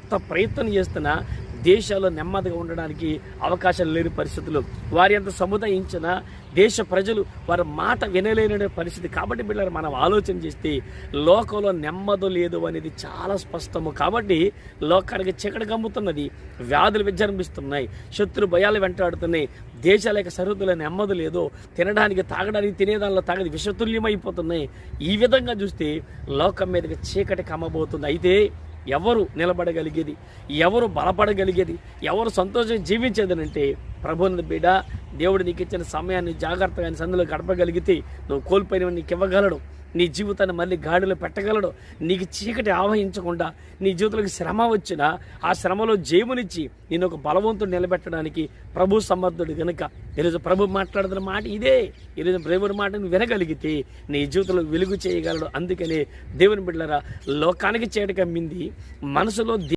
ఎంత ప్రయత్నం చేస్తున్నా దేశాల్లో నెమ్మదిగా ఉండడానికి అవకాశాలు లేని పరిస్థితులు, వారి ఎంత సముదాయించినా దేశ ప్రజలు వారి మాట వినలేని పరిస్థితి. కాబట్టి బిడ్డలారా, మనం ఆలోచన చేస్తే లోకంలో నెమ్మది లేదు అనేది చాలా స్పష్టము. కాబట్టి లోకానికి చీకటి గమ్ముతున్నది, వ్యాధులు విజృంభిస్తున్నాయి, శత్రు భయాలు వెంటాడుతున్నాయి, దేశాల యొక్క సరిహద్దులో నెమ్మది లేదు, తినడానికి తాగడానికి తినేదానిలో తాగది విషతుల్యమైపోతున్నాయి. ఈ విధంగా చూస్తే లోకం మీదకి చీకటి కమ్మబోతుంది. అయితే ఎవరు నిలబడగలిగేది, ఎవరు బలపడగలిగేది, ఎవరు సంతోషంగా జీవించేదనంటే ప్రభువుని బిడ్డ. దేవుడు నీకు ఇచ్చిన సమయాన్ని జాగ్రత్తగా సందులో గడపగలిగితే నువ్వు కోల్పోయినవి నీకు ఇవ్వగలడు, నీ జీవితాన్ని మళ్ళీ గాడిలో పెట్టగలడు. నీకు చీకటి ఆవహించకుండా నీ జీవితంలోకి శ్రమ వచ్చినా ఆ శ్రమలో జయమునిచ్చి నేను ఒక బలవంతుడు నిలబెట్టడానికి ప్రభు సమర్థుడు కనుక ఈరోజు ప్రభు మాట్లాడుతున్న మాట ఇదే. ఈరోజు దేవుని మాటను వినగలిగితే నీ జీవితంలో వెలుగు చేయగలడు. అందుకనే దేవుని బిడ్డలారా, లోకానికి చీకటి కమ్మింది, మనసులో